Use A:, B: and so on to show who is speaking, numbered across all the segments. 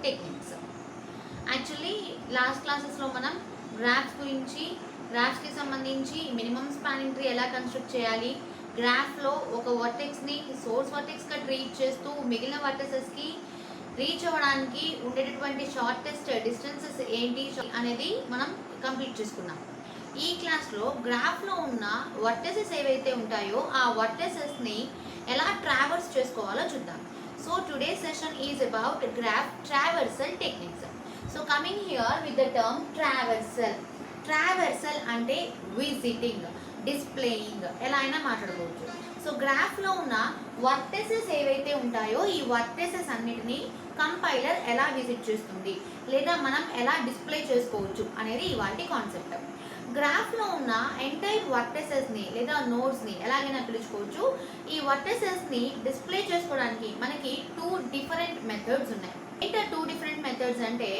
A: Techniques. Actually last క్లాసెస్లో మనం graphs గురించి, గ్రాఫ్స్కి సంబంధించి మినిమం స్పానింగ్ ట్రీ ఎలా కన్స్ట్రక్ట్ చేయాలి, గ్రాఫ్లో ఒక వర్టెక్స్ని సోర్స్ వర్టెక్స్గా ట్రీట్ చేస్తూ మిగిలిన వర్టెసెస్కి రీచ్ అవ్వడానికి ఉండేటటువంటి షార్టెస్ట్ డిస్టెన్సెస్ ఏంటి అనేది మనం కంప్లీట్ చేసుకున్నాం. ఈ క్లాస్లో గ్రాఫ్లో ఉన్న వర్టెసెస్ ఏవైతే ఉంటాయో ఆ వర్టెసెస్ని ఎలా ట్రావర్స్ చేసుకోవాలో చూద్దాం. So today session is about graph traversal techniques. So coming here with the term traversal. Traversal అంటే విజిటింగ్, డిస్ప్లేయింగ్, ఎలా అయినా మాట్లాడుకోవచ్చు. సో గ్రాఫ్లో ఉన్న వర్టెసెస్ ఏవైతే ఉంటాయో ఈ వర్టెసెస్ అన్నిటినీ కంపైలర్ ఎలా విజిట్ చేస్తుంది లేదా మనం ఎలా డిస్ప్లే చేసుకోవచ్చు అనేది ఇవాంటి కాన్సెప్ట్. గ్రాఫ్లో ఉన్న ఎంటైర్ వర్టెసెస్ని లేదా నోడ్స్ని ఎలాగైనా పిలుచుకోవచ్చు. ఈ వర్టెసెస్ని డిస్ప్లే చేసుకోవడానికి మనకి 2 డిఫరెంట్ మెథడ్స్ ఉన్నాయి. ఏంటో 2 డిఫరెంట్ మెథడ్స్ అంటే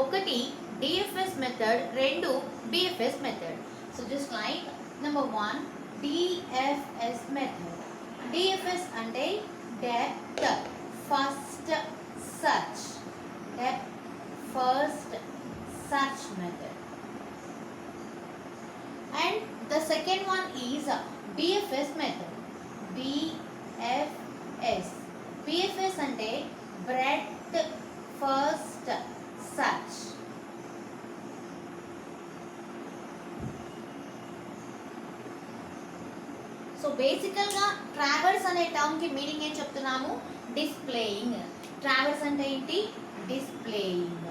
A: ఒకటి DFS method, 2 BFS method. So just like number 1 DFS method. DFS అంటే depth first search, depth first search method. And the second one is BFS method. BFS. BFS అంటే breadth first search. So బేసికల్గా traverse అనే టర్మ్కి meaning ఏం చెప్తున్నాము? Displaying. Traverse అంటే ఏంటి? Displaying.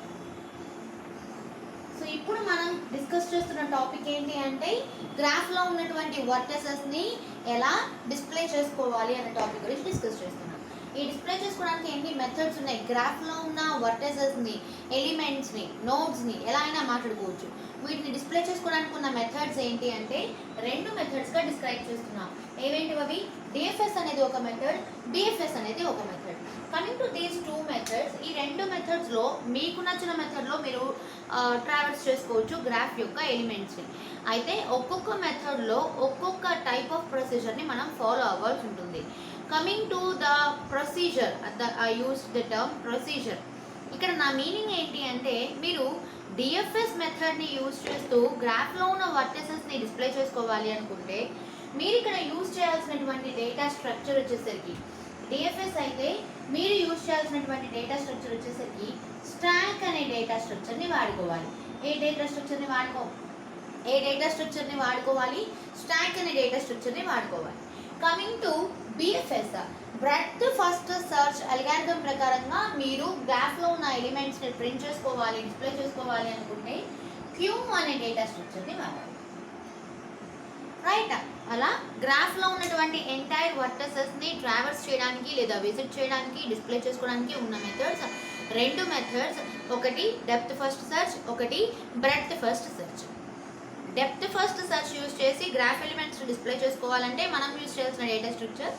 A: So ఇప్పుడు మనం డిస్కస్ చేస్తున్న టాపిక్ ఏంటి అంటే గ్రాఫ్లో ఉన్నటువంటి వర్టెసెస్ని ఎలా డిస్ప్లే చేసుకోవాలి అనే టాపిక్ గురించి డిస్కస్ చేస్తున్నాం. ఈ డిస్ప్లే చేసుకోవడానికి ఎన్ని మెథడ్స్ ఉన్నాయి? గ్రాఫ్లో ఉన్న వర్టెసెస్ని, ఎలిమెంట్స్ని, నోడ్స్ని ఎలా అయినా మాట్లాడుకోవచ్చు. వీటిని డిస్ప్లే చేసుకోవడానికి ఉన్న మెథడ్స్ ఏంటి అంటే 2 మెథడ్స్గా డిస్క్రైబ్ చేస్తున్నాం. ఏవేంటి అవి? డిఎఫ్ఎస్ అనేది ఒక మెథడ్, బిఎఫ్ఎస్ అనేది ఒక method. Coming to these 2 methods, ఈ 2 మెథడ్స్లో మీకు నచ్చిన మెథడ్లో మీరు ట్రావర్స్ చేసుకోవచ్చు గ్రాఫ్ యొక్క ఎలిమెంట్స్ని. అయితే ఒక్కొక్క మెథడ్లో ఒక్కొక్క టైప్ ఆఫ్ ప్రొసీజర్ని మనం ఫాలో అవ్వాల్సి ఉంటుంది. Coming to the procedure, I use the term procedure. ఇక్కడ నా మీనింగ్ ఏంటి అంటే మీరు డిఎఫ్ఎస్ మెథడ్ని యూజ్ చేస్తూ గ్రాఫ్లో ఉన్న వర్టెసెస్ని డిస్ప్లే చేసుకోవాలి అనుకుంటే మీరు ఇక్కడ యూజ్ చేయాల్సినటువంటి డేటా స్ట్రక్చర్ వచ్చేసరికి, డిఎఫ్ఎస్ అయితే మీరు యూజ్ చేయాల్సినటువంటి డేటా స్ట్రక్చర్ వచ్చేసరికి స్టాక్ అనే డేటా స్ట్రక్చర్ని వాడుకోవాలి. ఏ డేటా స్ట్రక్చర్ని వాడుకోవాలి? స్టాక్ అనే డేటా స్ట్రక్చర్ని వాడుకోవాలి. Coming to BFS, breadth first search algorithm ప్రకారంగా మీరు గ్రాఫ్లో ఉన్న ఎలిమెంట్స్ని ప్రింట్ చేసుకోవాలి, డిస్ప్లే చేసుకోవాలి అనుకుంటే క్యూ అనే డేటా స్ట్రక్చర్ని వాడాలి. రైట్? అలా గ్రాఫ్లో ఉన్నటువంటి ఎంటైర్ వర్టెసెస్ని ట్రావర్స్ చేయడానికి లేదా విజిట్ చేయడానికి, డిస్ప్లే చేసుకోవడానికి ఉన్న మెథడ్స్ 2 మెథడ్స్. ఒకటి డెప్త్ ఫస్ట్ సెర్చ్, ఒకటి breadth first search. Depth first search use చేసి గ్రాఫ్ ఎలిమెంట్స్ డిస్ప్లే చేసుకోవాలంటే మనం యూజ్ చేయాల్సిన data structure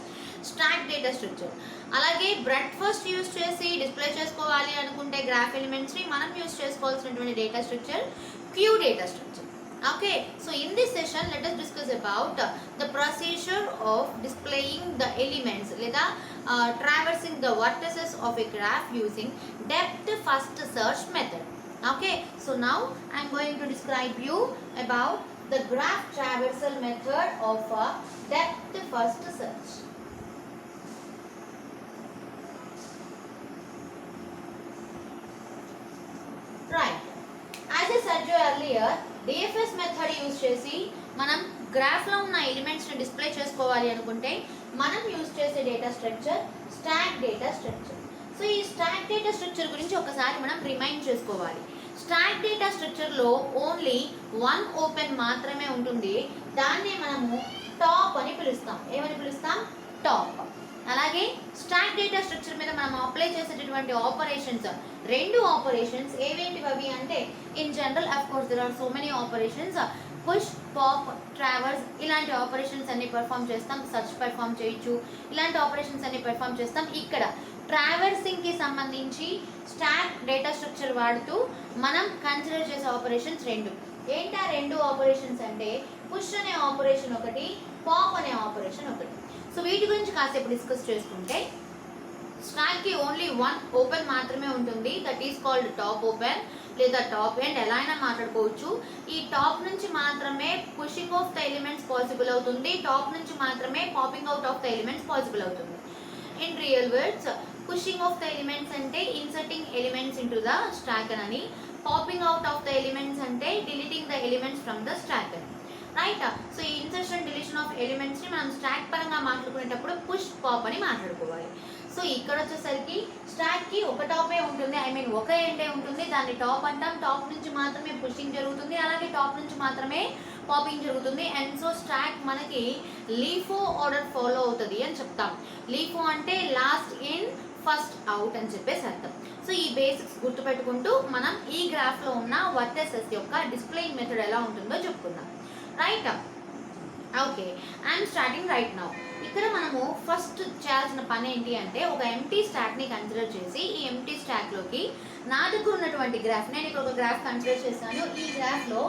A: stack data structure. అలాగే బ్రెడ్త్ ఫస్ట్ యూజ్ చేసి డిస్ప్లే చేసుకోవాలి అనుకుంటే గ్రాఫ్ ఎలిమెంట్స్ని మనం యూజ్ చేసుకోవాల్సినటువంటి data structure queue data structure. Okay, so in this session let us discuss about the procedure of displaying the elements లేదా traversing the vertices of a graph using depth first search method. Okay, so now I am going to describe you about the graph traversal method of depth first search. Right, as I said you earlier, DFS method use చేసి మనం గ్రాఫ్లో ఉన్న ఎలిమెంట్స్ని display చేసుకోవాలి అనుకుంటే మనం use చేసే data structure stack data structure. So ఈ stock data structure గురించి ఒకసారి మనం రిమైండ్ చేసుకోవాలి. స్టాక్ డేటా స్ట్రక్చర్లో ఓన్లీ 1 ఓపెన్ మాత్రమే ఉంటుంది. దాన్నే మనము టాప్ అని పిలుస్తాం. ఏమని పిలుస్తాం? టాప్. అలాగే స్టాక్ డేటా స్ట్రక్చర్ మీద మనం అప్లై చేసేటటువంటి ఆపరేషన్స్ 2 ఆపరేషన్స్ ఏవేంటివి అవి అంటే in general of course there are so many operations, push, pop, traverse ఇలాంటి ఆపరేషన్స్ అన్ని పెర్ఫామ్ చేస్తాం. సర్చ్ పెర్ఫామ్ చేయొచ్చు, ఇలాంటి ఆపరేషన్స్ అన్ని పెర్ఫామ్ చేస్తాం. ఇక్కడ ట్రావర్సింగ్కి సంబంధించి స్టాక్ డేటా స్ట్రక్చర్ వాడుతూ మనం కన్సిడర్ చేసే ఆపరేషన్స్ 2. ఏంటి ఆ 2 ఆపరేషన్స్ అంటే పుష్ అనే ఆపరేషన్ ఒకటి, పాప్ అనే ఆపరేషన్ ఒకటి. సో వీటి గురించి కాసేపు డిస్కస్ చేసుకుంటే, స్టాక్ కి ఓన్లీ వన్ ఓపెన్ మాత్రమే ఉంటుంది, that is called top open లేదా టాప్ ఎండ్, ఎలా అయినా మాట్లాడుకోవచ్చు. ఈ టాప్ నుంచి మాత్రమే pushing of the elements possible అవుతుంది, టాప్ నుంచి మాత్రమే popping out of the elements possible అవుతుంది. In real words pushing of the elements అంటే inserting elements into the stack అని, popping out of the elements అంటే deleting the elements from the stack అని, right. So ఈ insertion deletion of elements ని మనం stock పరంగా మాట్లాడుకునేటప్పుడు push pop అని మాట్లాడుకోవాలి. సో ఇక్కడ వచ్చేసరికి స్టాక్ కి ఒక టాపే ఉంటుంది, ఐ మీన్ ఒక ఎండే ఉంటుంది, దాన్ని టాప్ అంటాం. టాప్ నుంచి మాత్రమే పుషింగ్ జరుగుతుంది, అలాగే టాప్ నుంచి మాత్రమే పాపింగ్ జరుగుతుంది. అండ్ సో స్టాక్ మనకి లీఫో ఆర్డర్ ఫాలో అవుతుంది అని చెప్తాం. లీఫో అంటే లాస్ట్ ఇన్ ఫస్ట్ అవుట్ అని చెప్పేసి అర్థం. సో ఈ బేసిక్స్ గుర్తుపెట్టుకుంటూ మనం ఈ గ్రాఫ్ లో ఉన్న వర్టెసెస్ యొక్క డిస్ప్లేయింగ్ మెథడ్ ఎలా ఉంటుందో చెప్పుకుందాం, right. Okay, I'm starting right now. ఇక్కడ మనము ఫస్ట్ చేయాల్సిన పని ఏంటి అంటే ఒక ఎంటీ స్టాక్ని కన్సిడర్ చేసి ఈ ఎంటీ స్టాక్లోకి నా దగ్గర ఉన్నటువంటి గ్రాఫ్, నేను ఇక్కడ ఒక గ్రాఫ్ కన్సిడర్ చేశాను. ఈ గ్రాఫ్లో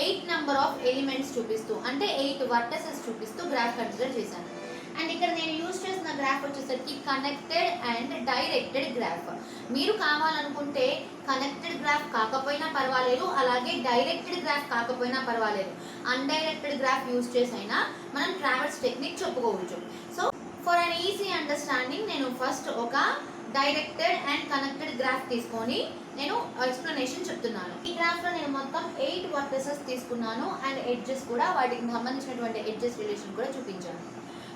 A: 8 నెంబర్ ఆఫ్ ఎలిమెంట్స్ చూపిస్తూ అంటే 8 వర్టెసెస్ చూపిస్తూ గ్రాఫ్ కన్సిడర్ చేశాను. అండ్ ఇక్కడ నేను యూజ్ చేసిన గ్రాఫ్ వచ్చేసరికి కనెక్టెడ్ అండ్ డైరెక్టెడ్ గ్రాఫ్. మీరు కావాలనుకుంటే కనెక్టెడ్ గ్రాఫ్ కాకపోయినా పర్వాలేదు, అలాగే డైరెక్టెడ్ గ్రాఫ్ కాకపోయినా పర్వాలేదు, అన్డైరెక్టెడ్ గ్రాఫ్ యూజ్ చేసైనా మనం ట్రావర్స్ టెక్నిక్ చెప్పుకోవచ్చు. So for an easy understanding నేను ఫస్ట్ ఒక డైరెక్టెడ్ అండ్ కనెక్టెడ్ గ్రాఫ్ తీసుకొని నేను ఎక్స్ప్లెనేషన్ చెప్తున్నాను. ఈ గ్రాఫ్లో నేను మొత్తం 8 వర్టెసెస్ తీసుకున్నాను అండ్ ఎడ్జెస్ కూడా, వాటికి సంబంధించినటువంటి ఎడ్జెస్ రిలేషన్ కూడా చూపించాను.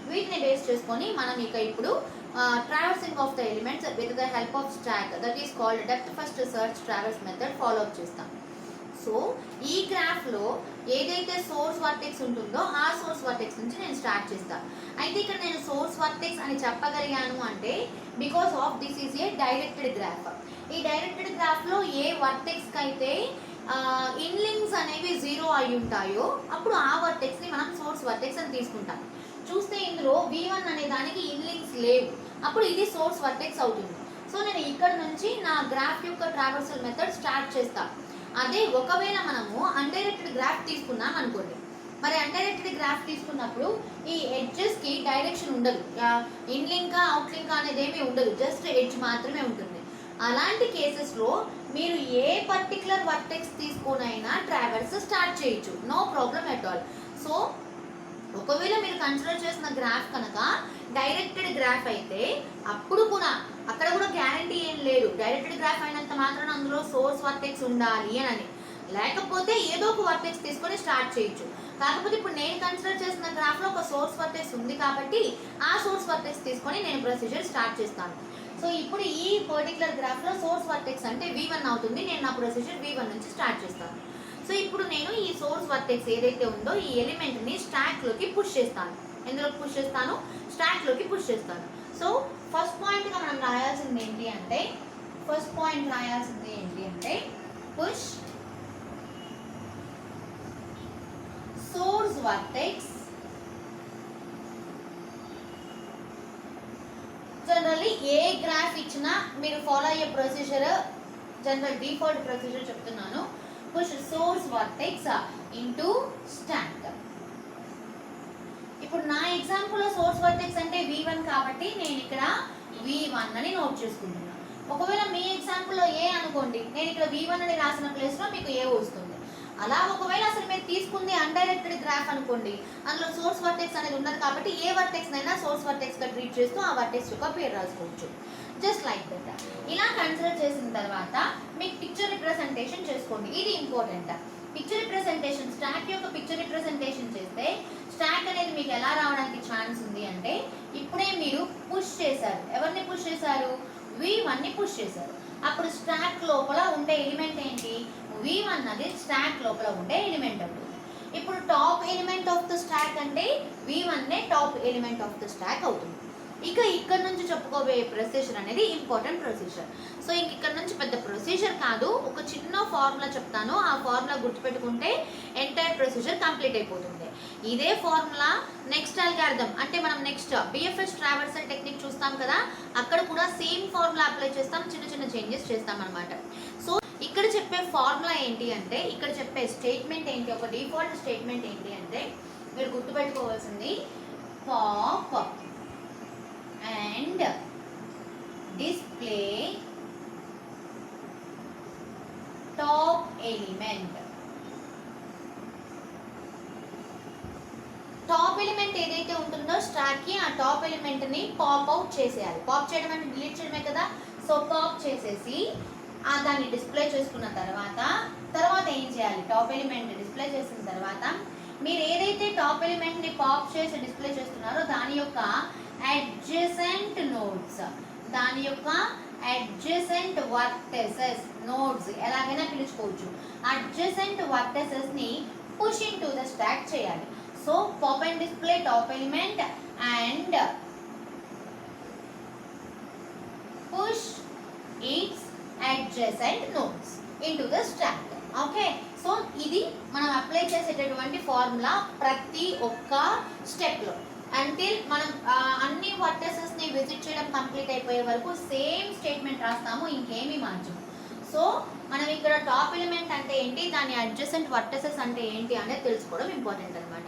A: వీటిని బేస్ చేసుకొని మనం ఇప్పుడు traversing of the elements with the help of stock, that is called depth first search traverse method follow up చేస్తాం. సో ఈ గ్రాఫ్లో ఏదైతే సోర్స్ వర్టెక్స్ ఉంటుందో ఆ సోర్స్ వర్టెక్స్ నుంచి నేను స్టార్ట్ చేస్తాను. అయితే ఇక్కడ నేను సోర్స్ వర్టెక్స్ అని చెప్పగలిగాను అంటే because of this is a directed graph. ఈ డైరెక్టెడ్ గ్రాఫ్లో ఏ వర్టెక్స్కి అయితే ఇన్లింక్స్ అనేవి 0 అయి ఉంటాయో అప్పుడు ఆ వర్టెక్స్ని మనం సోర్స్ వర్టెక్స్ అని తీసుకుంటాం. చూస్తే ఇందులో V1 అనే దానికి ఇన్లింక్స్ లేవు, అప్పుడు ఇది సోర్స్ వర్టెక్స్ అవుతుంది. సో నేను ఇక్కడ నుంచి నా గ్రాఫ్ యొక్క ట్రావర్సల్ మెథడ్ స్టార్ట్ చేస్తాను. అదే ఒకవేళ మనము అన్డైరెక్టెడ్ గ్రాఫ్ తీసుకున్నాం అనుకోండి, మరి అన్డైరెక్టెడ్ గ్రాఫ్ తీసుకున్నప్పుడు ఈ ఎడ్జెస్కి డైరెక్షన్ ఉండదు, ఇన్లింకా అవుట్లింకా అనేది ఏమీ ఉండదు, జస్ట్ ఎడ్జ్ మాత్రమే ఉంటుంది. అలాంటి కేసెస్లో మీరు ఏ పర్టికులర్ వర్టెక్స్ తీసుకొనైనా ట్రావర్స్ స్టార్ట్ చేయొచ్చు, no problem at all. So ఒకవేళ మీరు కన్సిడర్ చేసిన గ్రాఫ్ కనుక డైరెక్టెడ్ గ్రాఫ్ అయితే అప్పుడు కూడా అక్కడ కూడా గ్యారంటీ ఏం లేదు, డైరెక్టెడ్ గ్రాఫ్ అయినంత మాత్రాన అందులో సోర్స్ వర్టెక్స్ ఉండాలి అని, లేకపోతే ఏదో ఒక వర్టెక్స్ తీసుకొని స్టార్ట్ చేయొచ్చు. కాకపోతే ఇప్పుడు నేను కన్సిడర్ చేసిన గ్రాఫ్లో ఒక సోర్స్ వర్టెక్స్ ఉంది కాబట్టి ఆ సోర్స్ వర్టెక్స్ తీసుకొని నేను ప్రొసీజర్ స్టార్ట్ చేస్తాను. సో ఇప్పుడు ఈ పర్టికులర్ గ్రాఫ్లో సోర్స్ వర్టెక్స్ అంటే V1 అవుతుంది, నేను నా ప్రొసీజర్ V1 నుంచి స్టార్ట్ చేస్తాను. సో ఇప్పుడు నేను ఈ సోర్స్ వర్టెక్స్ ఏదైతే ఉందో ఈ ఎలిమెంట్ని స్టాక్లోకి పుష్ చేస్తాను. ఎందులోకి పుష్ చేస్తాను? స్టాక్లోకి పుష్ చేస్తాను. సో ఫస్ట్ పాయింట్గా మనం రాయాల్సింది ఏంటి అంటే పుష్ సోర్స్ వర్టెక్స్. జనరల్లీ ఏ గ్రాఫ్ ఇచ్చినా మీరు ఫాలో అయ్యే ప్రొసీజర్ జనరల్ డిఫాల్ట్ ప్రొసీజర్ చెప్తున్నాను, push source vertex into stock. ఇప్పుడు నా ఎగ్జాంపుల్లో సోర్స్ వర్టెక్స్ అంటే V1 కాబట్టి నేను ఇక్కడ V1 అని నోట్ చేసుకుంటున్నాను. ఒకవేళ మీ ఎగ్జాంపుల్లో ఏ అనుకోండి, నేను ఇక్కడ V1 అని రాసిన ప్లేస్లో మీకు ఏ వస్తుంది. అలా ఒకవేళ అసలు మీరు తీసుకుంది అన్డైరెక్టెడ్ గ్రాఫ్ అనుకోండి, అందులో సోర్స్ వర్టెక్స్ అనేది ఉండదు కాబట్టి ఏ వర్టెక్స్ అయినా సోర్స్ వర్టెక్స్గా ట్రీట్ చేస్తూ ఆ వర్టెక్స్ యొక్క పేరు రాసుకోవచ్చు, జస్ట్ లైక్ దట్. ఇలా కన్సిడర్ చేసిన తర్వాత మీకు పిక్చర్ రిప్రజెంటేషన్ చేసుకోండి, ఇది ఇంపార్టెంట్. పిక్చర్ రిప్రజెంటేషన్, స్టాక్ యొక్క పిక్చర్ రిప్రజెంటేషన్ చేస్తే స్టాక్ అనేది మీకు ఎలా రావడానికి ఛాన్స్ ఉంది అంటే ఇప్పుడే మీరు పుష్ చేశారు, ఎవరిని పుష్ చేశారు? V1ని పుష్ చేశారు. అప్పుడు స్టాక్ లోపల ఉండే ఎలిమెంట్ ఏంటి? V1 అది స్టాక్ లోపల ఉండే ఎలిమెంట్ అవుతుంది. ఇప్పుడు top element of the stack అంటే V1నే top element of the stack అవుతుంది. ఇక ఇక్కడ నుంచి చెప్పుకోబోయే ప్రొసీజర్ అనేది ఇంపార్టెంట్ ప్రొసీజర్. సో ఇంక ఇక్కడ నుంచి పెద్ద ప్రొసీజర్ కాదు, ఒక చిన్న ఫార్ములా చెప్తాను, ఆ ఫార్ములా గుర్తుపెట్టుకుంటే ఎంటైర్ ప్రొసీజర్ కంప్లీట్ అయిపోతుంది. ఇదే ఫార్ములా నెక్స్ట్ అల్గారిథం అంటే మనం నెక్స్ట్ బిఎఫ్ఎస్ ట్రావర్సల్ టెక్నిక్ చూస్తాం కదా, అక్కడ కూడా సేమ్ ఫార్ములా అప్లై చేస్తాం, చిన్న చిన్న చేంజెస్ చేస్తాం అనమాట. సో ఇక్కడ చెప్పే ఫార్ములా ఏంటి అంటే, ఇక్కడ చెప్పే స్టేట్మెంట్ ఏంటి, ఒక డిఫాల్ట్ స్టేట్మెంట్ ఏంటి అంటే మీరు గుర్తుపెట్టుకోవాల్సింది pop and display top element. Top element ఏదైతే ఉంటుందో స్టాక్ కి ఆ టాప్ ఎలిమెంట్ ని పాప్ అవుట్ చేసేయాలి. పాప్ చేయడం అంటే డిలీట్ చేయడమే కదా. సో పాప్ చేసేసి దాన్ని డిస్ప్లే చేసుకున్న తర్వాత ఏం చేయాలి, టాప్ ఎలిమెంట్ డిస్ప్లే చేసిన తర్వాత మీరు ఏదైతే టాప్ ఎలిమెంట్ ని పాప్ చేసి డిస్ప్లే చేస్తున్నారో దాని యొక్క అడ్జసెంట్ నోడ్స్, దాని యొక్క అడ్జసెంట్ వర్టెసెస్, నోడ్స్ ఎలాగైనా పిలుచుకోవచ్చు, అడ్జసెంట్ వర్టెసెస్ ని push into the stack చేయాలి. So pop and display top element and push its adjacent nodes into the stack. Okay, so ఇది మనం అప్లై చేసేటటువంటి ఫార్ములా ప్రతి ఒక్క స్టెప్లో. అంటిల్ మనం అన్ని వర్టెసెస్ని విజిట్ చేయడం కంప్లీట్ అయిపోయే వరకు సేమ్ స్టేట్మెంట్ రాస్తాము, ఇంకేమీ మార్చము. సో మనం ఇక్కడ టాప్ ఎలిమెంట్ అంటే ఏంటి, దాని అడ్జసెంట్ వర్టెసెస్ అంటే ఏంటి అనేది తెలుసుకోవడం ఇంపార్టెంట్ అనమాట.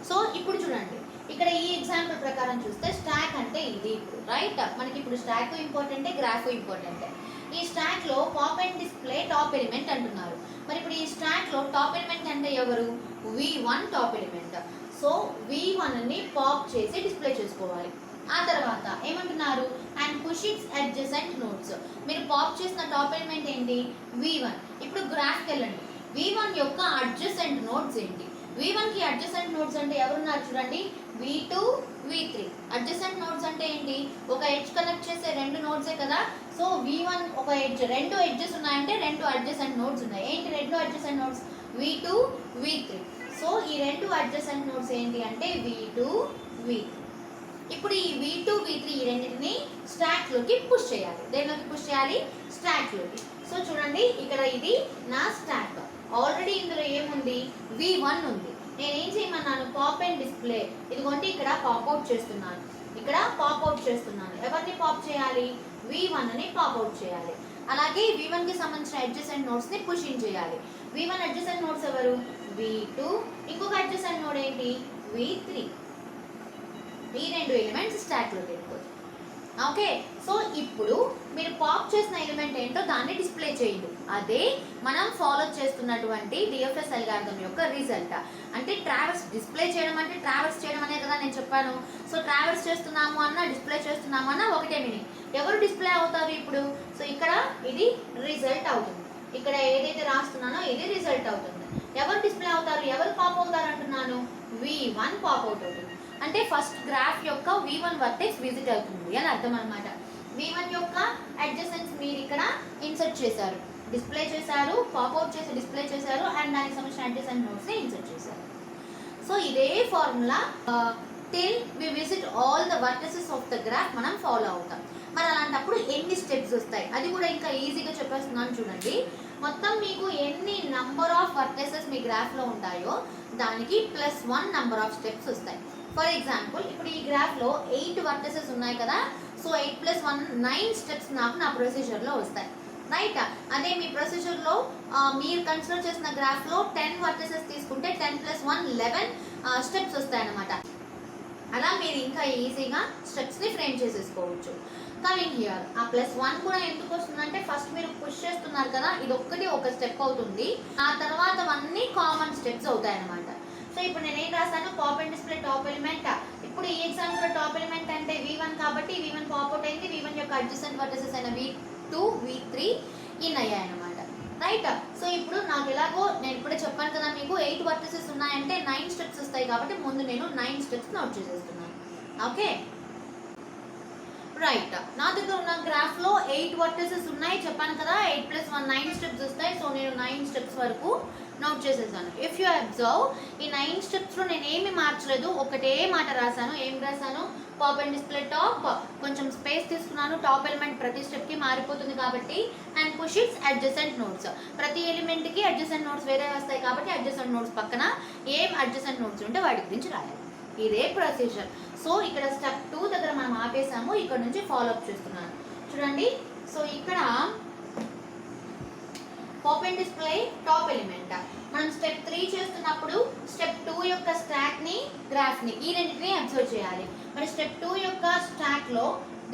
A: సో ఇప్పుడు చూడండి, ఇక్కడ ఈ ఎగ్జాంపుల్ ప్రకారం చూస్తే స్టాక్ అంటే ఇది ఇప్పుడు రైట్. మనకి ఇప్పుడు స్టాక్ ఇంపార్టెంటే, గ్రాఫ్ ఇంపార్టెంటే. ఈ స్టాక్లో pop and display top element అంటున్నారు. మరి ఇప్పుడు ఈ స్టాక్లో టాప్ ఎలిమెంట్ అంటే ఎవరు, V1 టాప్ ఎలిమెంట్. సో V1ని పాప్ చేసి డిస్ప్లే చేసుకోవాలి. ఆ తర్వాత ఏమంటున్నారు, and push its adjacent nodes. మీరు పాప్ చేసిన టాప్ ఎలిమెంట్ ఏంటి, V1. ఇప్పుడు గ్రాఫ్కి వెళ్ళండి, V1 యొక్క అడ్జసెంట్ నోడ్స్ ఏంటి. V1 కి అడ్జసెంట్ నోడ్స్ అంటే ఎవరున్నారు చూడండి, V2 V3. అడ్జసెంట్ నోడ్స్ అంటే ఏంటి, ఒక ఎడ్జ్ కనెక్ట్ చేసే రెండు నోడ్సే కదా. సో V1 ఒక ఎడ్జ్, రెండు ఎడ్జెస్ ఉన్నాయంటే రెండు అడ్జసెంట్ నోడ్స్ ఉన్నాయి. ఏంటి రెండు adjacent nodes, V2 V3. So ఈ రెండు అడ్జసెంట్ నోడ్స్ ఏంటి అంటే V2 V3. ఇప్పుడు ఈ V2 V3 ఈ రెండింటిని స్టాక్లోకి పుష్ చేయాలి. దేనిలోకి పుష్ చేయాలి, స్టాక్లోకి. సో చూడండి ఇక్కడ ఇది నా స్టాక్. ఆల్రెడీ ఇందులో ఏముంది, V1 ఉంది. నేను ఏం చేయమన్నాను, పాప్ అండ్ డిస్ప్లే. ఇదిగోండి ఇక్కడ పాప్ అవుట్ చేస్తున్నాను, ఇక్కడ పాప్ అవుట్ చేస్తున్నాను. ఎవరిని పాప్ చేయాలి, V1ని పాప్ అవుట్ చేయాలి. అలాగే V1 కి సంబంధించిన అడ్జసెంట్ నోడ్స్ ని పుష్ ఇన్ చేయాలి. V1 అడ్జసెంట్ నోడ్స్ ఎవరు, V2. ఇంకొక అడ్జసెంట్ నోడ్ ఏంటి, V3. ఈ రెండు ఎలిమెంట్స్ స్టాక్లోకి వెళ్ళిపోతాయి. ఓకే, సో ఇప్పుడు మీరు పాప్ చేసిన ఎలిమెంట్ ఏంటో దాన్ని డిస్ప్లే చేయండి. అదే మనం ఫాలో చేస్తున్నటువంటి డిఎఫ్ఎస్ అల్గారిథం యొక్క రిజల్ట్. అంటే ట్రావెల్స్ డిస్ప్లే చేయడం అంటే ట్రావెల్స్ చేయడం అనే కదా నేను చెప్పాను. సో ట్రావెల్స్ చేస్తున్నాము అన్న డిస్ప్లే చేస్తున్నాము అన్న ఒకటే మీనింగ్. ఎవరు డిస్ప్లే అవుతారు ఇప్పుడు, సో ఇక్కడ ఇది రిజల్ట్ అవుతుంది. ఇక్కడ ఏదైతే రాస్తున్నానో ఇది రిజల్ట్ అవుతుంది. ఎవరు డిస్ప్లే అవుతారు, ఎవరు పాప్ అవుతారు అంటున్నాను, V1 పాప్ అవుట్ అవుతుంది. అంటే ఫస్ట్ గ్రాఫ్ యొక్క V1 వర్టెక్స్ విజిట్ అవుతుంది అని అర్థం అనమాట. V1 యొక్క అడ్జసెంట్స్ మీరు ఇక్కడ ఇన్సర్ట్ చేశారు, డిస్ప్లే చేశారు, పాప్అవుట్ చేసి డిస్ప్లే చేశారు, అండ్ దానికి సంబంధించిన అడ్జసెంట్ నోడ్స్ని ఇన్సర్ట్ చేశారు. సో ఇదే formula till we visit all the vertices of the graph మనం ఫాలో అవుతాం. మరి అలాంటప్పుడు ఎన్ని స్టెప్స్ వస్తాయి అది కూడా ఇంకా ఈజీగా చెప్పేస్తున్నాను చూడండి. మొత్తం మీకు ఎన్ని నంబర్ ఆఫ్ వర్టెసెస్ మీ గ్రాఫ్లో ఉంటాయో దానికి +1 నంబర్ ఆఫ్ స్టెప్స్ వస్తాయి. ఫర్ ఎగ్జాంపుల్ ఇప్పుడు ఈ గ్రాఫ్లో 8 వర్టెసెస్ ఉన్నాయి కదా. సో 8 + 1 9 స్టెప్స్ నాకు నా ప్రొసీజర్లో వస్తాయి రైట్. అదే మీ ప్రొసీజర్లో మీరు కన్సిడర్ చేసిన గ్రాఫ్లో 10 వర్టెసెస్ తీసుకుంటే 10 + 1 11 స్టెప్స్ వస్తాయన్నమాట. అలా మీరు ఇంకా ఈజీగా స్టెప్స్ని ఫ్రేమ్ చేసేసుకోవచ్చు. కమింగ్ హియర్ ఆ +1 కూడా ఎందుకు వస్తుందంటే ఫస్ట్ మీరు పుష్ చేస్తున్నారు కదా, ఇది ఒక్కటి ఒక స్టెప్ అవుతుంది, ఆ తర్వాత అన్నీ కామన్ స్టెప్స్ అవుతాయి అన్నమాట. సో ఇప్పుడు నేను ఏం రాసాను, pop and display top element. ఇప్పుడు ఈ ఎగ్జాంపుల్లో టాప్ ఎలిమెంట్ అంటే V1 కాబట్టి V1 పాప్ అవుట్ అయింది. V1 యొక్క అడ్జసెంట్ వర్టెసెస్ అయిన V2 V3 ఇన్ అయ్యాయి అన్నమాట రైట్. సో ఇప్పుడు నాకు ఎలాగో నేను ఇప్పుడే చెప్పాను కదా మీకు 8 వర్టెసెస్ ఉన్నాయంటే 9 స్టెప్స్ వస్తాయి కాబట్టి ముందు నేను 9 స్టెప్స్ నోట్ చేసేస్తున్నాను. Okay right. నా దగ్గర ఉన్న గ్రాఫ్లో 8 వర్టెసెస్ ఉన్నాయి చెప్పాను కదా, 8 + 1 9 స్టెప్స్ వస్తాయి. సో నేను 9 స్టెప్స్ వరకు నోట్ చేసేసాను. ఇఫ్ యూ అబ్జర్వ్ ఈ 9 స్టెప్స్లో నేను ఏమి మార్చలేదు, ఒకటే మాట రాశాను. ఏం రాశాను, పాప్ అండ్ డిస్ప్లే టాప్, కొంచెం స్పేస్ తీసుకున్నాను, టాప్ ఎలిమెంట్ ప్రతి స్టెప్కి మారిపోతుంది కాబట్టి, and push its adjacent nodes. ప్రతి ఎలిమెంట్కి అడ్జసెంట్ నోడ్స్ వేరే వస్తాయి కాబట్టి అడ్జసెంట్ నోడ్స్ పక్కన ఏం అడ్జసెంట్ నోడ్స్ ఉంటే వాటి గురించి రాయాలి. ఇదే ప్రొసీజర్. సో ఇక్కడ స్టెప్ 2 దగ్గర మనం ఆపేసాము, ఇక్కడ నుంచి ఫాలోఅప్ చేస్తున్నాను చూడండి. సో ఇక్కడ pop and display top element మనం స్టెప్ 3 చేస్తున్నప్పుడు స్టెప్ 2 యొక్క స్టాక్ని గ్రాఫ్ని ఈ రెండింటిని అబ్జర్వ్ చేయాలి. మరి స్టెప్ 2 యొక్క స్టాక్లో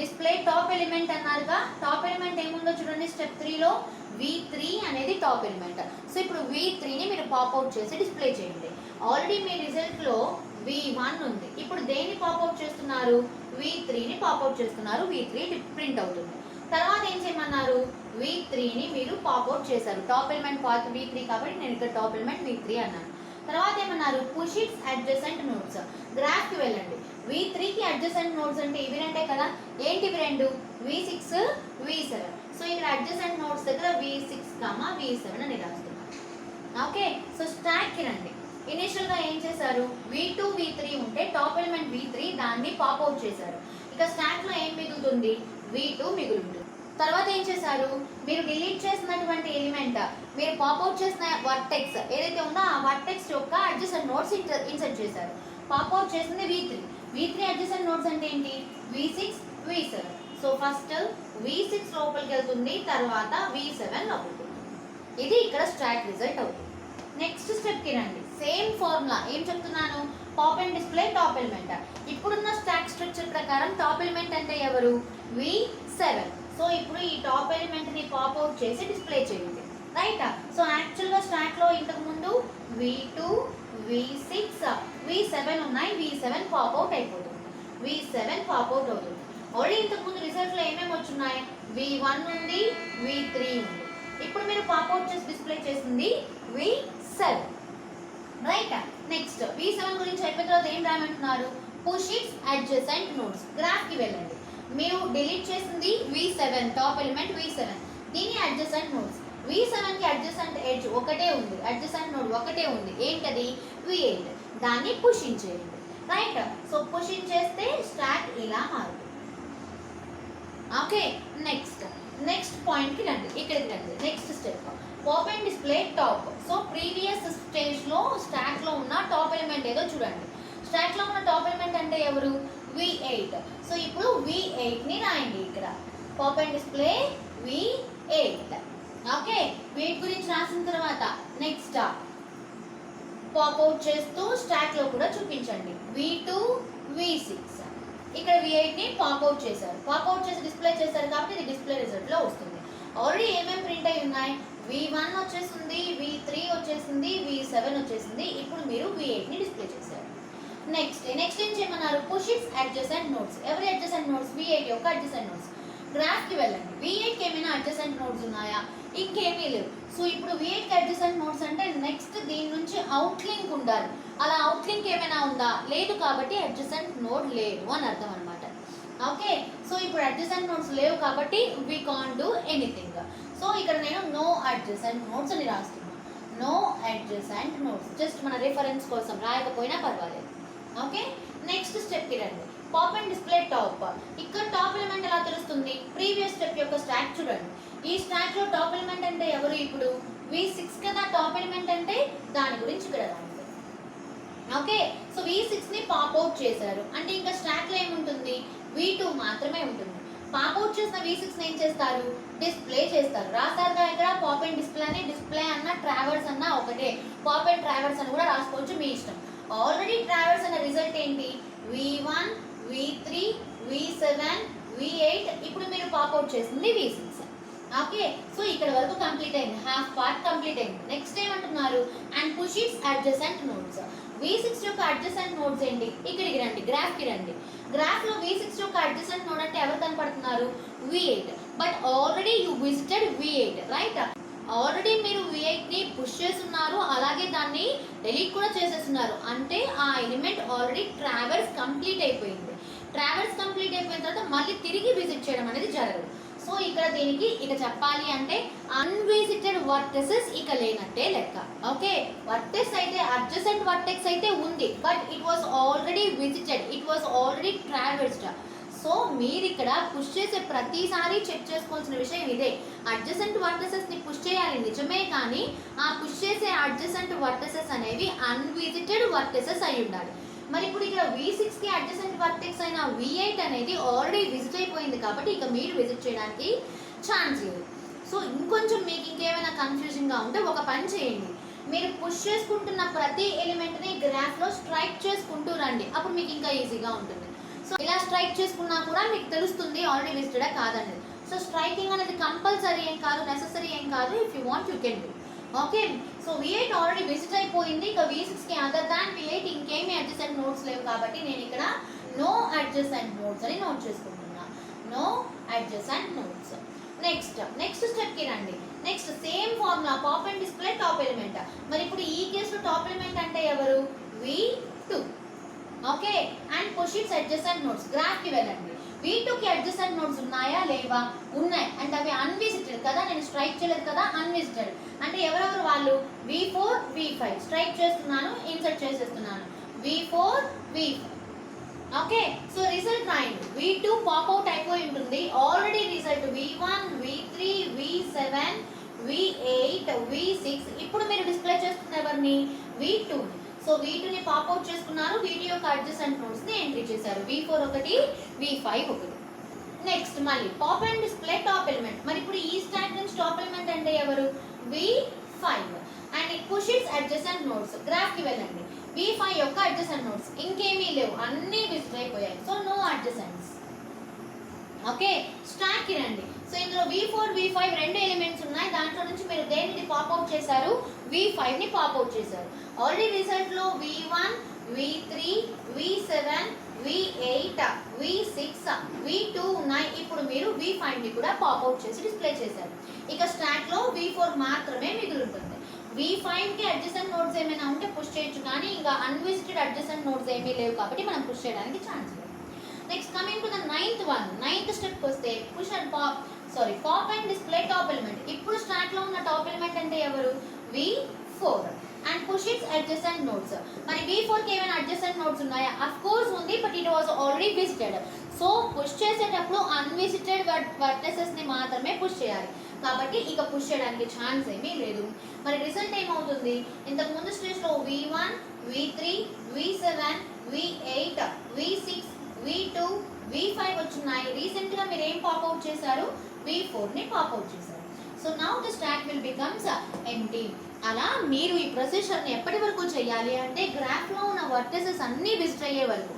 A: డిస్ప్లే టాప్ ఎలిమెంట్ అన్నారుగా, టాప్ ఎలిమెంట్ ఏముందో చూడండి స్టెప్ 3లో V3 అనేది టాప్ ఎలిమెంట్. సో ఇప్పుడు V3ని మీరు పాప్అవుట్ చేసి డిస్ప్లే చేయండి. ఆల్రెడీ మీ రిజల్ట్లో V1 ఉంది, ఇప్పుడు దేన్ని పాప్అవుట్ చేస్తున్నారు, V3ని పాప్అవుట్ చేస్తున్నారు, V3 ప్రింట్ అవుతుంది. తర్వాత ఏం చేయమన్నారు, V3ని మీరు పాప్అవుట్ చేశారు, టాప్ ఎలిమెంట్ పాత్ V3 కాబట్టి నేను ఇక్కడ టాప్ ఎలిమెంట్ V3 అన్నాను. తర్వాత ఏమన్నారు, పుష్ ఇట్స్ అడ్జసెంట్ నోడ్స్, గ్రాఫ్కి వెళ్ళండి. V3కి అడ్జసెంట్ నోడ్స్ అంటే ఇవి రెండే కదా, ఏంటి ఇవి రెండు, V6 V7. సో ఇక్కడ అడ్జసెంట్ నోడ్స్ దగ్గర V6, V7 అని రాస్తున్నాను. ఓకే, సో స్టాక్కి రండి. ఇనిషియల్గా ఏం చేశారు, V2 V3 ఉంటే టాప్ ఎలిమెంట్ V3 దాన్ని పాప్అవుట్ చేశారు. ఇక స్టాక్లో ఏం మిగులుతుంది, V2 మిగులుతుంది. తర్వాత ఏం చేశారు, మీరు డిలీట్ చేసినటువంటి ఎలిమెంట్, మీరు పాప్అవుట్ చేసిన వర్టెక్స్ ఏదైతే ఉందో ఆ వర్టెక్స్ యొక్క అడ్జసెంట్ నోడ్స్ ఇన్సర్ట్ చేశారు. పాప్అవుట్ చేసింది V3 అడ్జసెంట్ నోడ్స్ అంటే ఏంటి, V6 V7. So first V6 లోపలికి వెళ్తుంది, తర్వాత V7 లోపలికి. ఇది ఇక్కడ స్టాక్ రిజల్ట్ అవుతుంది. నెక్స్ట్ స్టెప్కి రండి. సేమ్ ఫార్ములా ఏం చెప్తున్నాను, pop and display top element. ఇప్పుడున్న స్టాక్ స్ట్రక్చర్ ప్రకారం టాప్ ఎలిమెంట్ అంటే ఎవరు, V7. సో ఇప్పుడు ఈ టాప్ ఎలిమెంట్ని పాప్అవుట్ చేసి డిస్ప్లే చేయండి, రైట్. సో యాక్చువల్గా స్టాక్లో ఇంతకుముందు V2 V6 V7 ఉన్నాయి, V7 పాప్అవుట్ అయిపోతుంది, V7 పాప్అవుట్ అవుతుంది. ఆల్రెడీ ఇంతకుముందు రిజల్ట్లో ఏమేమి వచ్చున్నాయి, V1 ఉంది, V3 ఉంది. ఇప్పుడు మీరు పాప్అవుట్ చేసి డిస్ప్లే చేసింది V7, రైట్. నెక్స్ట్ V7 గురించి అయిపోయిన తర్వాత ఏం రాయమంటున్నారు, పుష్ ఇట్స్ అడ్జసెంట్ నోడ్స్, గ్రాఫ్కి వెళ్ళండి. మీరు డిలీట్ చేసింది V7 టాప్ ఎలిమెంట్ V7, దీని అడ్జసెంట్ నోడ్స్. V7కి అడ్జసెంట్ ఎడ్జ్ ఒకటే ఉంది, అడ్జసెంట్ నోడ్ ఒకటే ఉంది, ఏంటది V8, దాన్ని పుష్ ఇన్ చేయండి, రైట్. సో పుష్ ఇన్ చేస్తే స్టాక్ ఇలా మారుతుంది. ఓకే, నెక్స్ట్ పాయింట్కి రండి, ఇక్కడికి రండి. Next step pop and display top. So previous స్టేజ్లో స్టాక్లో ఉన్న టాప్ ఎలిమెంట్ ఏదో చూడండి. స్టాక్లో ఉన్న టాప్ ఎలిమెంట్ అంటే ఎవరు, V8. సో ఇప్పుడు V8ని రాయండి ఇక్కడ, pop and display V8. Okay, V8 గురించి రాసిన తర్వాత నెక్స్ట్ పాప్అవుట్ చేస్తూ స్టాక్లో కూడా చూపించండి, V2 V6. ఇక్కడ V8ని పాప్అవుట్ చేశారు, పాప్అవుట్ చేసి డిస్ప్లే చేశారు కాబట్టి ఇది డిస్ప్లే రిజల్ట్లో వస్తుంది. ఆల్రెడీ ఏమేమి ప్రింట్ అయి ఉన్నాయి, V1 వచ్చేసింది, V3 వచ్చేసింది, V7 వచ్చేసింది. ఇప్పుడు మీరు V8ని డిస్ప్లే చేశారు. నెక్స్ట్ ఏం చేయమన్నారు, పుష్ ఇట్స్ అడ్జసెంట్ నోడ్స్. ఎవరి అడ్జసెంట్ నోడ్స్, V8 యొక్క అడ్జసెంట్ నోడ్స్. గ్రాఫ్కి వెళ్ళండి. V8కి ఏమైనా అడ్జసెంట్ నోడ్స్ ఉన్నాయా, ఇంకేమీ లేవు. సో ఇప్పుడు V8కి అడ్జసెంట్ నోడ్స్ అంటే నెక్స్ట్ దీని నుంచి అవుట్ లింక్ ఉండాలి. అలా అవుట్ లింక్ ఏమైనా ఉందా, లేదు కాబట్టి అడ్జసెంట్ నోడ్ లేదు అని అర్థం అనమాట. ఓకే, సో ఇప్పుడు అడ్జసెంట్ నోడ్స్ లేవు కాబట్టి we can't do anything. So ఇక్కడ నేను నో అడ్జసెంట్ నోడ్స్ అని రాస్తున్నాను, నో అడ్జసెంట్ నోడ్స్, జస్ట్ మన రిఫరెన్స్ కోసం రాయకపోయినా పర్వాలేదు. ఓకే, నెక్స్ట్ స్టెప్కి రండి, పాప్ అండ్ డిస్ప్లే టాప్. ఇక్కడ టాప్ ఎలిమెంట్ ఎలా తెలుస్తుంది, ప్రీవియస్ స్టెప్ యొక్క స్టాక్ చూడండి. ఈ స్టాక్లో టాప్ ఎలిమెంట్ అంటే ఎవరు, ఇప్పుడు V6 కదా టాప్ ఎలిమెంట్ అంటే, దాని గురించి ఇక్కడ రాయండి. ఓకే, సో V6ని పాప్అవుట్ చేశారు అంటే ఇంకా స్టాక్లో ఏముంటుంది, V2 మాత్రమే ఉంటుంది. పాప్అవుట్ చేసిన V6ని ఏం చేస్తారు, డిస్ప్లే చేస్తారు. రాసారుగా ఇక్కడ పాప్ అండ్ డిస్ప్లే అని, డిస్ప్లే అన్న ట్రావర్స్ అన్న ఒకటే, పాప్ అండ్ ట్రావర్స్ అని కూడా రాసుకోవచ్చు, మీ ఇష్టం. ఆల్రెడీ ట్రావర్స్ అన్న రిజల్ట్ ఏంటి, V1 V3 V7 V8. ఇప్పుడు మీరు పాప్అవుట్ చేసింది V6. ఓకే, సో ఇక్కడ వరకు కంప్లీట్ అయింది, హాఫ్ పార్ట్ కంప్లీట్ అయింది. నెక్స్ట్ ఏమంటున్నారు, and push its adjacent nodes. V6 యొక్క అడ్జసెంట్ నోడ్స్ ఏంటి, ఇక్కడికి రండి, గ్రాఫ్కి రండి. గ్రాఫ్లో V6 యొక్క అడ్జసెంట్ నోడ్ అంటే ఎవరు కనపడుతున్నారు, V8. But already you visited V8, right. Already మీరు V8ని పుష్ చేస్తున్నారు, అలాగే దాన్ని డిలీట్ కూడా చేసేస్తున్నారు. అంటే ఆ ఎలిమెంట్ ఆల్రెడీ ట్రావెల్స్ కంప్లీట్ అయిపోయింది. ట్రావెల్స్ కంప్లీట్ అయిపోయిన తర్వాత మళ్ళీ తిరిగి విజిట్ చేయడం అనేది జరగదు. సో ఇక్కడ దీనికి ఇక చెప్పాలి అంటే అన్విజిటెడ్ వర్టెసెస్ ఇక లేనట్టే లెక్క. ఓకే, వర్టెస్ అయితే అడ్జసెంట్ వర్టెక్స్ అయితే ఉంది, but it was already visited, it was already ట్రావెల్స్డ్. So మీరు ఇక్కడ పుష్ చేసే ప్రతిసారి చెక్ చేసుకోవాల్సిన విషయం ఇదే, అడ్జసెంట్ వర్టెసెస్ని పుష్ చేయాలి నిజమే, కానీ ఆ పుష్ చేసే అడ్జసెంట్ వర్టెసెస్ అనేవి అన్విజిటెడ్ వర్టెసెస్ అయి ఉండాలి. మరి ఇప్పుడు ఇక్కడ V6కి అడ్జసెంట్ వర్టెక్స్ అయిన V8 అనేది ఆల్రెడీ విజిట్ అయిపోయింది కాబట్టి ఇక మీరు విజిట్ చేయడానికి ఛాన్స్ లేదు. సో ఇంకొంచెం మీకు ఇంకేమైనా కన్ఫ్యూజింగ్గా ఉంటే ఒక పని చేయండి, మీరు పుష్ చేసుకుంటున్న ప్రతి ఎలిమెంట్ని గ్రాఫ్లో స్ట్రైక్ చేసుకుంటూ రండి, అప్పుడు మీకు ఇంకా ఈజీగా ఉంటుంది. సో ఇలా స్ట్రైక్ చేసుకున్నా కూడా మీకు తెలుస్తుంది ఆల్రెడీ విజిటెడా కాదనేది. సో స్ట్రైకింగ్ అనేది కంపల్సరీ ఏం కాదు, నెససరీ ఏం కాదు. If you want you can do. Okay, so V8 already visit అయిపోయింది. ఇక V6కి అదర్ దాన్ V8 ఇంకేమీ అడ్జసెంట్ నోట్స్ లేవు కాబట్టి నేను ఇక్కడ నో అడ్జసెంట్ నోట్స్ అని నోట్ చేసుకుంటున్నా. No adjacent notes. నెక్స్ట్ స్టెప్కి రండి. Next same formula, pop and display top element. మరి ఇప్పుడు ఈ కేసులో టాప్ ఎలిమెంట్ అంటే ఎవరు? V2. Okay, and push its adjacent notes. గ్రాఫ్కి వెళ్ళండి. V2కి అడ్జసెంట్ నోట్స్ ఉన్నాయా లేవా? ఉన్నాయి. అంటే అవి అన్విజిటెడ్ కదా, నేను స్ట్రైక్ చేయలేదు కదా, అన్విజిటెడ్. అంటే ఎవరెవరు వాళ్ళు? V4 V5 స్ట్రైక్ చేస్తున్నాను, ఇన్సర్ట్ చేసేస్తున్నాను. V4 V5. Okay, so result రాయండి. V2 పాప్ అవుట్ అయిపోయి ఉంటుంది already. Result V1 V3 V7 V8 V6. ఇప్పుడు మీరు డిస్ప్లే చేస్తున్న ఎవరిని? V2. సో V2ని పాప్ అవుట్ చేసుకున్నారు, V2 యొక్క అడ్జసెంట్ నోట్స్ ని ఎంట్రీ చేశారు. V4 ఒకటి, V5 ఒకటి. నెక్స్ట్ మళ్ళీ pop and display top element. మరి ఇప్పుడు ఈ స్టాక్ నుంచి టాప్ ఎలిమెంట్ అంటే ఎవరు? V5 and push its adjacent notes. Graph కి వెళ్ళండి. V5 యొక్క అడ్జసెంట్ నోట్స్ ఇంకేమీ లేవు, అన్నీ విజిట్ అయిపోయాయి. So no adjacents. Okay, stack కి రండి. సో ఇందులో V4 V5 రెండు ఎలిమెంట్స్ ఉన్నాయి. దాంట్లో నుంచి మీరు దేనిని పాప్ అవుట్ చేశారు? V5 ని పాప్ అవుట్ చేశారు. ఆల్రెడీ రిజల్ట్ లో V1 V3 V7 V8 V6 V2 ఉన్నాయి. ఇప్పుడు మీరు V5 ని కూడా పాప్ అవుట్ చేసి డిస్ప్లే చేశారు. ఇక స్టాక్ లో V4 మాత్రమే మిగిలి ఉంటుంది. V5కి అడ్జసెంట్ నోట్స్ ఏమైనా ఉంటే పుష్ చేయొచ్చు, కానీ ఇంకా అన్విజిటెడ్ అడ్జసెంట్ నోట్స్ ఏమీ లేవు కాబట్టి మనం పుష్ చేయడానికి ఛాన్స్ లేదు. Next coming to the ninth స్టెప్కి వస్తే push and pop and display top element. ఇప్పుడు స్టాక్ లో ఉన్న టాప్ ఎలిమెంట్ అంటే ఎవరు? V4 and push its adjacent notes. మరి V4కి ఏమైనా అడ్జసెంట్ నోట్స్ ఉన్నాయా? అఫ్ కోర్స్ ఉంది, but it was already visited. So push చేసేటప్పుడు అన్విజిటెడ్ వర్టెసెస్ ని మాత్రమే పుష్ చేయాలి కాబట్టి ఇక పుష్ చేయడానికి ఛాన్స్ ఏమీ లేదు. మరి రిజల్ట్ ఏమవుతుంది? ఇంతకు ముందు స్టేజ్లో V1 V3 V7 V8 V6 V2 V5 వచ్చున్నాయి. రీసెంట్గా మీరు ఏం పాప్ అవుట్ చేశారు? V4ని పాప్ అవుట్ చేశారు. So now the stock will becomes empty. అలా మీరు ఈ ప్రొసెసర్ని ఎప్పటి వరకు చేయాలి అంటే గ్రాఫ్లో ఉన్న వర్టెసెస్ అన్నీ విజిట్ అయ్యే వరకు.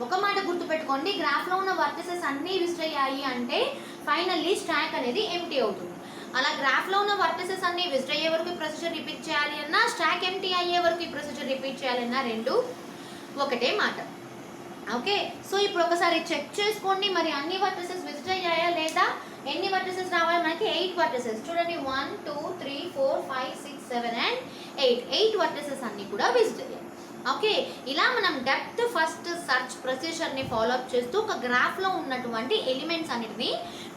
A: ఒక మాట గుర్తుపెట్టుకోండి, గ్రాఫ్లో ఉన్న వర్టెసెస్ అన్నీ విజిట్ అయ్యాయి అంటే ఫైనల్లీ స్టాక్ అనేది ఎంప్టీ అవుతుంది. అలా గ్రాఫ్లో ఉన్న వర్టెసెస్ అన్నీ విజిట్ అయ్యే వరకు ఈ ప్రొసెసర్ రిపీట్ చేయాలి అన్నా, స్టాక్ ఎంప్టీ అయ్యే వరకు ఈ ప్రొసెసర్ రిపీట్ చేయాలన్నా రెండు ఒకటే మాట. ఓకే, సో ఇప్పుడు ఒకసారి చెక్ చేసుకోండి, మరి అన్ని వర్టెసెస్ విజిట్ అయ్యాయా లేదా? ఎన్ని వర్టెసెస్ రావాలి మనకి? 8 వర్టెసెస్. చూడండి 1 2 3 4 5 6 7 అండ్ 8 వర్టెసెస్ అన్నీ కూడా విజిట్ అయ్యాయి. ఓకే, ఇలా మనం డెప్త్ ఫస్ట్ సర్చ్ ప్రొసీజర్ని ఫాలో అప్ చేస్తూ ఒక గ్రాఫ్లో ఉన్నటువంటి ఎలిమెంట్స్ అన్నిటిని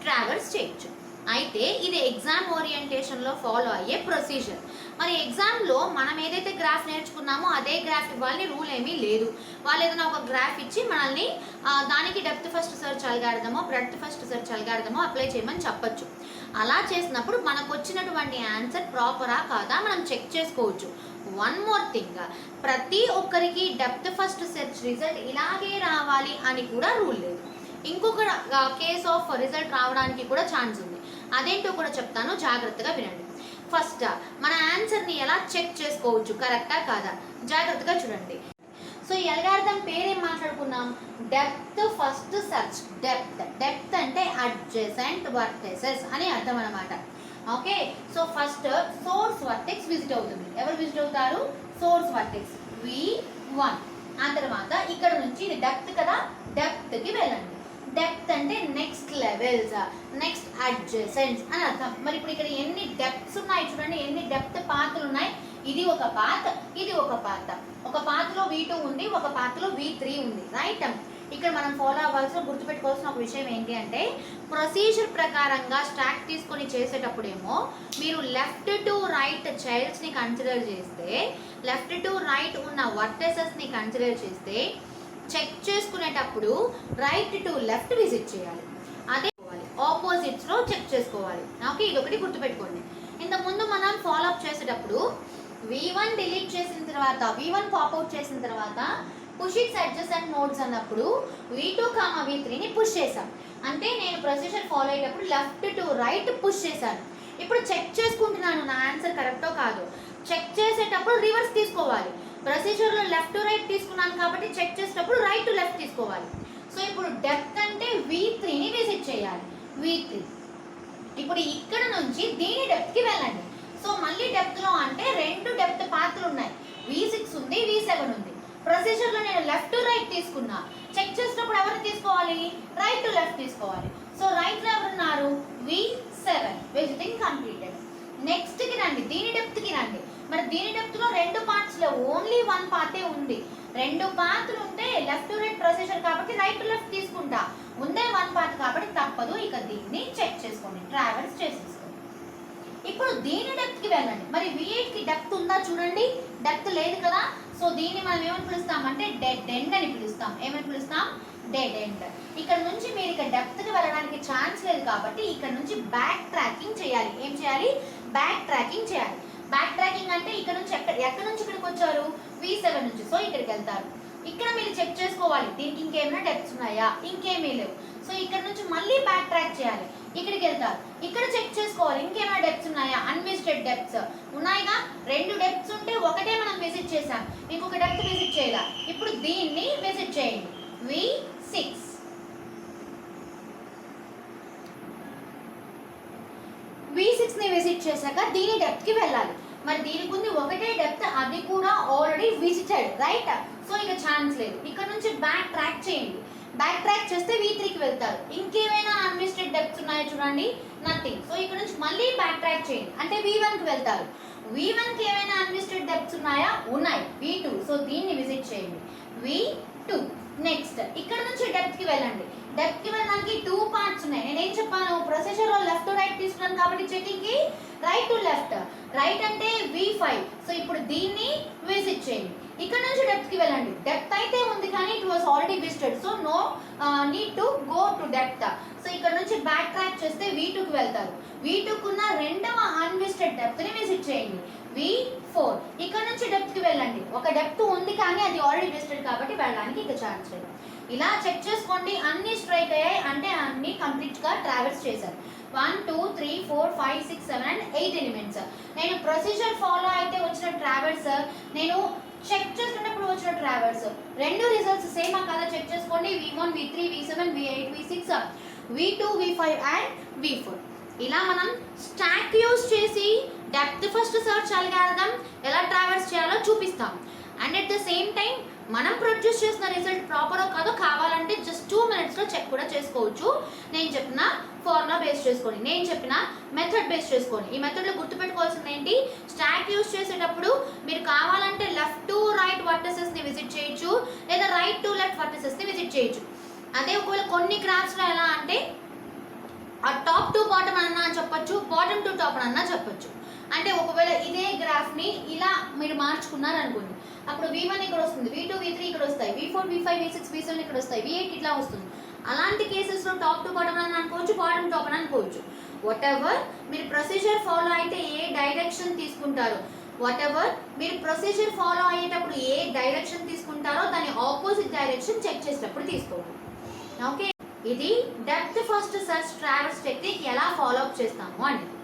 A: ట్రావర్స్ చేయొచ్చు. అయితే ఇది ఎగ్జామ్ ఓరియంటేషన్లో ఫాలో అయ్యే ప్రొసీజర్. మరి ఎగ్జామ్లో మనం ఏదైతే గ్రాఫ్ నేర్చుకున్నామో అదే గ్రాఫ్ ఇవ్వాలని రూల్ ఏమీ లేదు. వాళ్ళు ఏదైనా ఒక గ్రాఫ్ ఇచ్చి మనల్ని దానికి డెప్త్ ఫస్ట్ సెర్చ్ అల్గారిథమో బ్రెడ్త్ ఫస్ట్ సెర్చ్ అల్గారిథమో అప్లై చేయమని చెప్పొచ్చు. అలా చేసినప్పుడు మనకు వచ్చినటువంటి ఆన్సర్ ప్రాపరా కాదా మనం చెక్ చేసుకోవచ్చు. వన్ మోర్ థింగ్, ప్రతి ఒక్కరికి డెప్త్ ఫస్ట్ సెర్చ్ రిజల్ట్ ఇలాగే రావాలి అని కూడా రూల్ లేదు. ఇంకొక కేస్ ఆఫ్ రిజల్ట్ రావడానికి కూడా ఛాన్స్ ఉంది. అదేంటో కూడా చెప్తాను, జాగ్రత్తగా వినండి. ఫస్ట్ మన ఆన్సర్ని ఎలా చెక్ చేసుకోవచ్చు, కరెక్టా కాదా, జాగ్రత్తగా చూడండి. సో ఈ అల్గారిథం పేరేం మాట్లాడుకున్నాం? Depth first search. డెప్త్ అంటే అడ్జసెంట్ వర్టెసెస్ అని అర్థం అనమాట. Okay, so first source vertex visit అవుతుంది. ఎవరు విజిట్ అవుతారు? Source vertex V1. ఆ తర్వాత ఇక్కడ నుంచి ఇది డెప్త్ కదా, డెప్త్కి వెళ్ళండి. డెప్త్ అంటే నెక్స్ట్ లెవెల్స్, నెక్స్ట్ అడ్జసెంట్స్ అని అర్థం. మరి ఇప్పుడు ఇక్కడ ఎన్ని డెప్త్స్ ఉన్నాయి చూడండి, ఎన్ని డెప్త్ పాత్లు ఉన్నాయి. ఇది ఒక పాత్, ఇది ఒక పాత్. ఒక పాత్లో V2 ఉంది, ఒక పాత్లో V3 ఉంది, రైట్? ఇక్కడ మనం ఫాలో అవ్వాల్సిన గుర్తుపెట్టుకోవాల్సిన ఒక విషయం ఏంటి అంటే ప్రొసీజర్ ప్రకారంగా స్టాక్ తీసుకొని చేసేటప్పుడేమో మీరు లెఫ్ట్ టు రైట్ చైల్డ్స్ని కన్సిడర్ చేస్తే, లెఫ్ట్ టు రైట్ ఉన్న వర్టెసెస్ని కన్సిడర్ చేస్తే చెక్ చేసుకునేటప్పుడు రైట్ టు లెఫ్ట్ విజిట్ చేయాలి. అదే ఆపోజిట్స్లో చెక్ చేసుకోవాలి. ఓకే, ఇదొకటి గుర్తుపెట్టుకోండి. ఇంతకుముందు మనం ఫాలో అప్ చేసేటప్పుడు V1 డిలీట్ చేసిన తర్వాత, V1 పాప్ అవుట్ చేసిన తర్వాత పుష్ ఇట్స్ అడ్జసెంట్ నోడ్స్ అన్నప్పుడు V2, V3ని పుష్ చేశాం. అంటే నేను ప్రొసీజర్ ఫాలో అయ్యేటప్పుడు లెఫ్ట్ టు రైట్ పుష్ చేశాను. ఇప్పుడు చెక్ చేసుకుంటున్నాను నా ఆన్సర్ కరెక్టో కాదు. చెక్ చేసేటప్పుడు రివర్స్ తీసుకోవాలి. ప్రొసీజర్లో లెఫ్ట్ టు రైట్ తీసుకున్నాను కాబట్టి చెక్ చేసేటప్పుడు రైట్ టు లెఫ్ట్ తీసుకోవాలి. సో ఇప్పుడు డెప్త్ అంటే V3ని విజిట్ చేయాలి. V3 ఇప్పుడు ఇక్కడ నుంచి దీని డెప్త్కి వెళ్ళండి. సో మళ్ళీ డెప్త్లో అంటే 2 డెప్త్ పాత్రలు ఉన్నాయి. V6 ఉంది, V7 ఉంది. ప్రొసీజర్లో నేను లెఫ్ట్ టు రైట్ తీసుకున్నా. చెక్ చేసినప్పుడు ఎవరు తీసుకోవాలి? రైట్ టు లెఫ్ట్ తీసుకోవాలి. సో రైట్లో ఎవరున్నారు? V7 visiting completed. నెక్స్ట్కి రండి, దీని డెప్త్కి రండి. మరి దీని డెప్త్లో 2 పార్ట్స్ లేవు, ఓన్లీ 1 పార్టే ఉంది. 2 పార్ట్లు ఉంటే లెఫ్ట్ టు రైట్ ప్రొసీజర్ కాబట్టి రైట్ టు లెఫ్ట్ తీసుకుంటా. ఉందే 1 పార్ట్ కాబట్టి తప్పదు. ఇక దీన్ని చెక్ చేసుకోండి, ట్రావెల్స్ చేసేసుకోండి. ఇప్పుడు దీని డెప్త్కి వెళ్ళండి. మరి V8కి డెప్త్ ఉందా చూడండి, డెప్త్ లేదు కదా. సో దీన్ని మనం ఏమని పిలుస్తాం అంటే డెడ్ ఎండ్ అని పిలుస్తాం. ఏమని పిలుస్తాం? Dead end. ఇక్కడ నుంచి మీరు ఇక డెప్త్కి వెళ్ళడానికి ఛాన్స్ లేదు కాబట్టి ఇక్కడ నుంచి బ్యాక్ ట్రాకింగ్ చేయాలి. ఏం చేయాలి? బ్యాక్ ట్రాకింగ్ చేయాలి. బ్యాక్ ట్రాకింగ్ అంటే ఇక్కడ నుంచి ఎక్కడి నుంచి ఇక్కడికి వచ్చారు? V7 నుంచి. సో ఇక్కడికి వెళ్తారు. ఇక్కడ మీరు చెక్ చేసుకోవాలి దీనికి ఇంకేమైనా డెప్త్స్ ఉన్నాయా, ఇంకేమీ లేవు. సో ఇక్కడ నుంచి మళ్ళీ బ్యాక్ ట్రాక్ చేయాలి, ఇక్కడికి వెళ్తారు. ఇక్కడ చెక్ చేసుకోవాలి ఇంకేమైనా డెప్త్స్ ఉన్నాయా, అన్విజిటెడ్ డెప్త్స్ ఉన్నాయిగా. 2 డెప్త్స్ ఉంటే ఒకటే మనం విజిట్ చేసాం, ఇంకొక డెప్త్ విజిట్ చేయాలి. ఇప్పుడు దీన్ని విజిట్ చేయండి, V6. V6ని విజిట్ చేశాక దీని డెప్త్కి వెళ్ళాలి. మరి దీనికి ఉంది ఒకటే డెప్త్, అది కూడా ఆల్రెడీ విజిటెడ్, రైట్. సో ఇక ఛాన్స్ లేదు. ఇక్కడ నుంచి బ్యాక్ ట్రాక్ చేయండి. బ్యాక్ ట్రాక్ చేస్తే V3కి వెళ్తారు. ఇంకేమైనా అన్విజిటెడ్ డెప్త్స్ ఉన్నాయో చూడండి, నథింగ్. సో ఇక్కడ నుంచి మళ్ళీ బ్యాక్ ట్రాక్ చేయండి అంటే V1కి వెళ్తారు. V1కి ఏమైనా అన్విజిటెడ్ డెప్త్స్ ఉన్నాయా? ఉన్నాయి. V2. సో దీన్ని విజిట్ చేయండి, V2. నెక్స్ట్ ఇక్కడ నుంచి డెప్త్కి వెళ్ళండి. డెప్త్కి వెళ్ళడానికి 2 పార్ట్స్ ఉన్నాయి. నేనేం చెప్పాను? ప్రొసీజర్లో లెఫ్ట్ టు రైట్ తీసుకున్నాను కాబట్టి చెకింగ్కి రైట్ టు లెఫ్ట్. రైట్ అంటే V5. సో ఇప్పుడు దీన్ని విజిట్ చేయండి. ఇక్కడ నుంచి డెప్త్కి వెళ్ళండి. డెప్త్ అయితే ఉంది కానీ it was already visited, so no need to go to depth. So ఇక్కడ నుంచి బ్యాక్ ట్రాక్ చేస్తే V2కి వెళ్తారు. V2కున్న 2వ అన్విజిటెడ్ డెప్త్ని విజిట్ చేయండి, V4. ఇక్కడ నుంచి డెప్త్కి వెళ్ళండి. ఒక డెప్త్ ఉంది కానీ అది ఆల్రెడీ విజిటెడ్ కాబట్టి వెళ్ళడానికి ఇక ఛాన్స్ లేదు. ఇలా చెక్ చేసుకోండి. అన్ని స్ట్రైట్ అయ్యాయి అంటే అన్ని కంప్లీట్గా ట్రావెల్స్ చేశారు. 1 2 3 4 5 6 7 and 8 ఎలిమెంట్స్. నేను ప్రొసీజర్ ఫాలో అయితే వచ్చిన ట్రావెల్స్, నేను చెక్ చేస్తున్నప్పుడు వచ్చిన ట్రావెల్స్ 2 రిజల్ట్స్ సేమా కదా చెక్ చేసుకోండి. V1 V3 V7 V8 V6 V2 V5 and V4. ఇలా మనం స్టాక్ యూజ్ చేసి డెప్త్ ఫస్ట్ సర్చ్ అల్గారిథం ఎలా ట్రావెల్స్ చేయాలో చూపిస్తాం. And at the same time మనం ప్రొడ్యూస్ చేసిన రిజల్ట్ ప్రాపరో కాదో కావాలంటే జస్ట్ 2 minutesలో చెక్ కూడా చేసుకోవచ్చు. నేను చెప్పిన ఫార్ములా బేస్ చేసుకోండి, నేను చెప్పిన మెథడ్ బేస్ చేసుకోండి. ఈ మెథడ్లో గుర్తుపెట్టుకోవాల్సింది ఏంటి? స్టాక్ యూజ్ చేసేటప్పుడు మీరు కావాలంటే లెఫ్ట్ టు రైట్ వర్టిసెస్ని విజిట్ చేయొచ్చు, లేదా రైట్ టు లెఫ్ట్ వర్టిసెస్ని విజిట్ చేయొచ్చు. అదే ఒకవేళ కొన్ని గ్రాఫ్స్లో ఎలా అంటే ఆ టాప్ టు బాటమ్ అన్నా చెప్పొచ్చు, బాటమ్ టు టాప్ అన్నా చెప్పొచ్చు. అంటే ఒకవేళ ఇదే గ్రాఫ్ని ఇలా మీరు మార్చుకున్నారు అనుకోండి, అప్పుడు V1 ఇక్కడ వస్తుంది, V2 V3 ఇక్కడ వస్తాయి, V4 V5 V6 V7 ఇక్కడ వస్తాయి, V8 ఇట్లా వస్తుంది. అలాంటి కేసెస్లో టాప్ టు బాటమ్ అని అనుకోవచ్చు, బాటమ్ టాప్ అని అనుకోవచ్చు. వాట్ ఎవర్ మీరు ప్రొసీజర్ ఫాలో అయితే ఏ డైరెక్షన్ తీసుకుంటారో, వాట్ ఎవర్ మీరు ప్రొసీజర్ ఫాలో అయ్యేటప్పుడు ఏ డైరెక్షన్ తీసుకుంటారో దాని ఆపోజిట్ డైరెక్షన్ చెక్ చేసేటప్పుడు తీసుకోవాలి. ఓకే, ఇది depth first search travels technique ఎలా ఫాలో అప్ చేస్తాము అనేది.